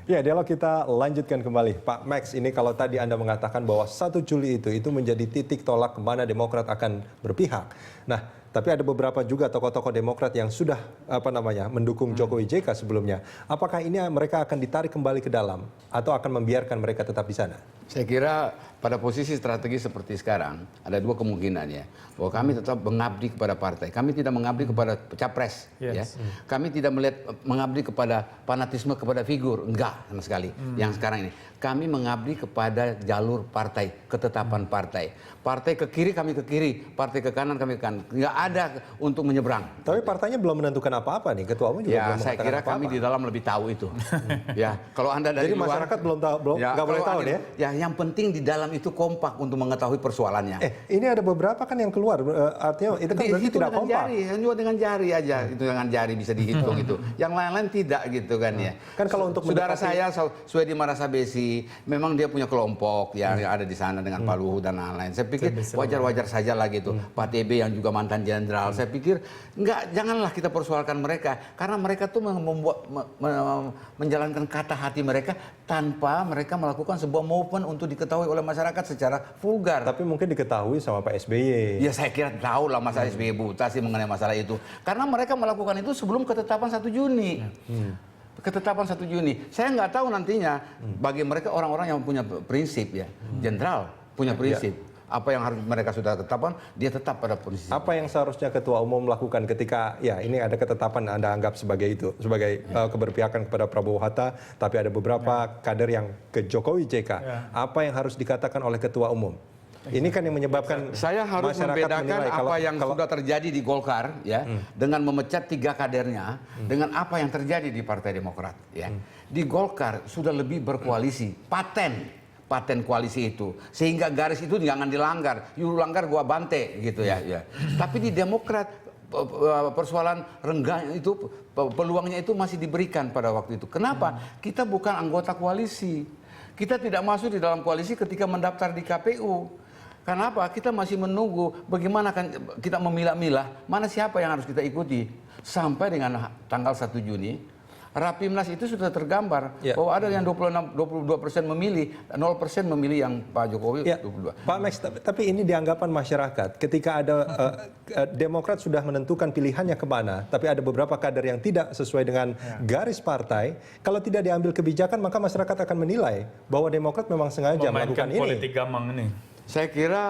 Ya, dialog kita lanjutkan kembali. Pak Max, ini kalau tadi Anda mengatakan bahwa 1 Juli itu menjadi titik tolak kemana Demokrat akan berpihak. Nah, tapi ada beberapa juga tokoh-tokoh Demokrat yang sudah mendukung Jokowi JK sebelumnya. Apakah ini mereka akan ditarik kembali ke dalam atau akan membiarkan mereka tetap di sana? Saya kira pada posisi strategi seperti sekarang ada 2 kemungkinan ya, bahwa kami tetap mengabdi kepada partai, kami tidak mengabdi kepada capres, ya, kami tidak mengabdi kepada fanatisme kepada figur, enggak sama sekali. Yang sekarang ini kami mengabdi kepada jalur partai, ketetapan partai. Partai ke kiri kami ke kiri, partai ke kanan kami ke kanan, nggak ada untuk menyeberang. Tapi partainya belum menentukan apa-apa nih, ketua umum juga belum saya kira apa-apa. kami di dalam lebih tahu itu. Ya, kalau Anda dari Jadi luar, masyarakat belum tahu, nggak boleh tahu ya? Ya, yang penting di dalam itu kompak untuk mengetahui persoalannya. Ini ada beberapa kan yang keluar, artinya itu kan berarti tidak kompak. Jari, juga dengan jari aja, itu dengan jari bisa dihitung itu. Yang lain-lain tidak gitu kan ya. Kan kalau untuk saudara saya Suedi Marasabesi, memang dia punya kelompok yang ada di sana dengan Pak Luhut dan lain-lain. Saya pikir wajar-wajar saja lah gitu. Pak TB yang juga mantan jenderal, saya pikir janganlah kita persoalkan mereka karena mereka tuh menjalankan kata hati mereka tanpa mereka melakukan sebuah movement untuk diketahui oleh masyarakat secara vulgar. Tapi mungkin diketahui sama Pak SBY. Ya saya kira tahu lah Mas SBY buta sih mengenai masalah itu. Karena mereka melakukan itu sebelum ketetapan 1 Juni. Ketetapan 1 Juni. Saya nggak tahu nantinya bagi mereka orang-orang yang punya prinsip ya. Jenderal punya prinsip. Apa yang harus mereka sudah tetapkan, dia tetap pada posisi. Apa yang seharusnya ketua umum lakukan ketika ya ini ada ketetapan Anda anggap sebagai itu, sebagai keberpihakan kepada Prabowo Hatta, tapi ada beberapa kader yang ke Jokowi JK. Apa yang harus dikatakan oleh ketua umum? Ini kan yang menyebabkan saya harus membedakan apa yang sudah terjadi di Golkar ya dengan memecat 3 kadernya dengan apa yang terjadi di Partai Demokrat ya. Di Golkar sudah lebih berkoalisi, paten koalisi itu sehingga garis itu jangan dilanggar, you langgar gua bante gitu ya. Tapi di Demokrat persoalan renggang itu peluangnya itu masih diberikan pada waktu itu. Kenapa? Kita bukan anggota koalisi. Kita tidak masuk di dalam koalisi ketika mendaftar di KPU. Kenapa? Kita masih menunggu bagaimana kan kita memilah-milah mana siapa yang harus kita ikuti sampai dengan tanggal 1 Juni. Rapimnas itu sudah tergambar bahwa ada yang 22% memilih, 0% memilih yang Pak Jokowi. 22. Pak Max, tapi ini dianggapan masyarakat ketika ada Demokrat sudah menentukan pilihannya kemana, tapi ada beberapa kader yang tidak sesuai dengan garis partai. Kalau tidak diambil kebijakan, maka masyarakat akan menilai bahwa Demokrat memang sengaja melakukan ini. Politik gamang ini. Saya kira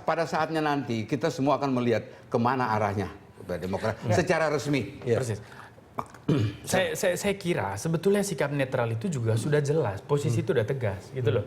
pada saatnya nanti kita semua akan melihat kemana arahnya Demokrat secara resmi. Persis. Saya kira sebetulnya sikap netral itu juga sudah jelas, posisi itu sudah tegas gitu loh,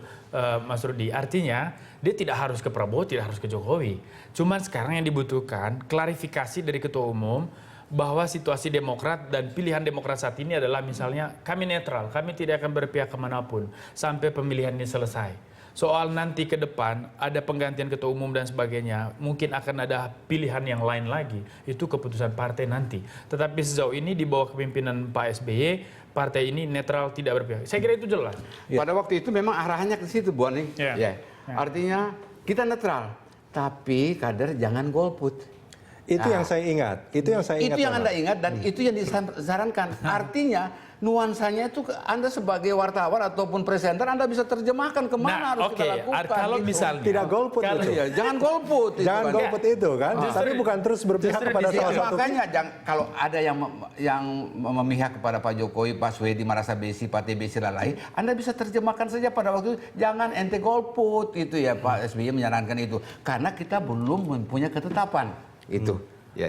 Mas Rudi. Artinya dia tidak harus ke Prabowo, tidak harus ke Jokowi. Cuman sekarang yang dibutuhkan klarifikasi dari ketua umum bahwa situasi Demokrat dan pilihan Demokrat saat ini adalah misalnya kami netral, kami tidak akan berpihak kemanapun sampai pemilihan ini selesai. Soal nanti ke depan ada penggantian ketua umum dan sebagainya, mungkin akan ada pilihan yang lain lagi, itu keputusan partai nanti. Tetapi sejauh ini di bawah kepemimpinan Pak SBY, partai ini netral tidak berpihak. Saya kira itu jelas. Pada waktu itu memang arahnya ke situ, Bu Ani. Artinya kita netral, tapi kader jangan golput. Itu yang saya ingat. Itu yang Anda ingat dan itu yang disarankan. Artinya nuansanya itu Anda sebagai wartawan ataupun presenter Anda bisa terjemahkan kemana harus kita lakukan. Kalau misalnya tidak golput itu. Jangan golput. Jangan golput itu kan. Tapi bukan terus berpihak kepada salah satu. Makanya kalau ada yang memihak kepada Pak Jokowi, Pak Suedi Marasabesi, Pak TB lain, Anda bisa terjemahkan saja pada waktu itu jangan ente golput itu ya Pak SBY menyarankan itu karena kita belum mempunyai ketetapan itu.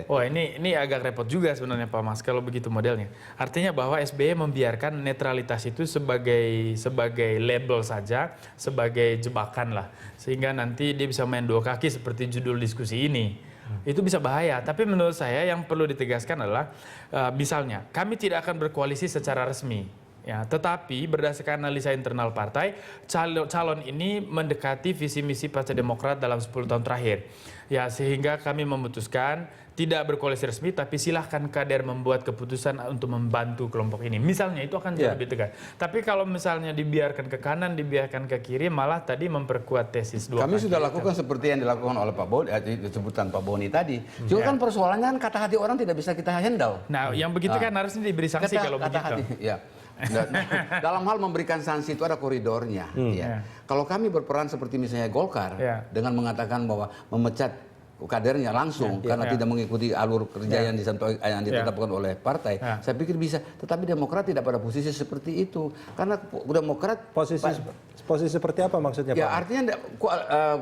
Oh ini agak repot juga sebenarnya Pak Mas kalau begitu modelnya. Artinya bahwa SBY membiarkan netralitas itu sebagai label saja, sebagai jebakan lah. Sehingga nanti dia bisa main 2 kaki seperti judul diskusi ini. Itu bisa bahaya. Tapi menurut saya yang perlu ditegaskan adalah misalnya kami tidak akan berkoalisi secara resmi. Ya, tetapi berdasarkan analisa internal partai, calon ini mendekati visi misi Partai Demokrat dalam 10 tahun terakhir. Ya, sehingga kami memutuskan tidak berkoalisi resmi, tapi silahkan kader membuat keputusan untuk membantu kelompok ini. Misalnya itu akan jauh lebih tegas. Tapi kalau misalnya dibiarkan ke kanan, dibiarkan ke kiri, malah tadi memperkuat tesis 2 kami sudah lakukan seperti yang dilakukan oleh Pak Boni, disebutkan Pak Boni tadi. Juga kan persoalannya kan kata hati orang tidak bisa kita handle. Nah, yang begitu kan harusnya diberi sanksi kalau begitu. Ya. Dalam hal memberikan sanksi itu ada koridornya. Ya. Kalau kami berperan seperti misalnya Golkar dengan mengatakan bahwa memecat kadernya langsung karena tidak mengikuti alur kerja yang ditetapkan oleh partai, saya pikir bisa. Tetapi Demokrat tidak pada posisi seperti itu, karena Demokrat posisi seperti apa maksudnya, ya, Pak? artinya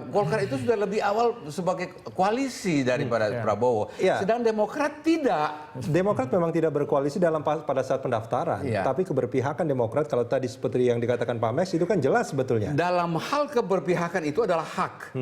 Golkar itu sudah lebih awal sebagai koalisi daripada Prabowo, sedang Demokrat tidak. Demokrat memang tidak berkoalisi pada saat pendaftaran, tapi keberpihakan Demokrat kalau tadi seperti yang dikatakan Pak Max itu kan jelas sebetulnya. Dalam hal keberpihakan itu adalah hak.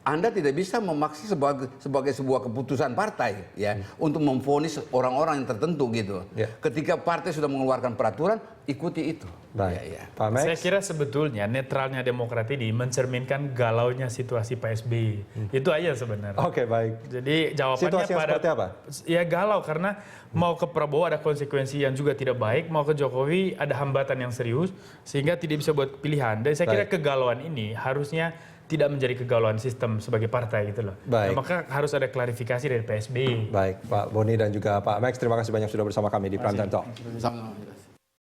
Anda tidak bisa memaksa sebagai sebuah keputusan partai untuk memvonis orang-orang yang tertentu gitu. Ketika partai sudah mengeluarkan peraturan, ikuti itu. Baik. Pak Max? Saya kira sebetulnya netralnya Demokrat ini mencerminkan galaunya situasi Pak SBY. Itu aja sebenarnya. Oke, baik. Jadi jawabannya situasi yang seperti apa? Ya galau karena mau ke Prabowo ada konsekuensi yang juga tidak baik, mau ke Jokowi ada hambatan yang serius sehingga tidak bisa buat pilihan. Dan saya kira kegalauan ini harusnya tidak menjadi kegalauan sistem sebagai partai gitu loh. Baik. Nah, maka harus ada klarifikasi dari PSBY. Baik, Pak Boni dan juga Pak Max, terima kasih banyak sudah bersama kami di Prime Time Talk.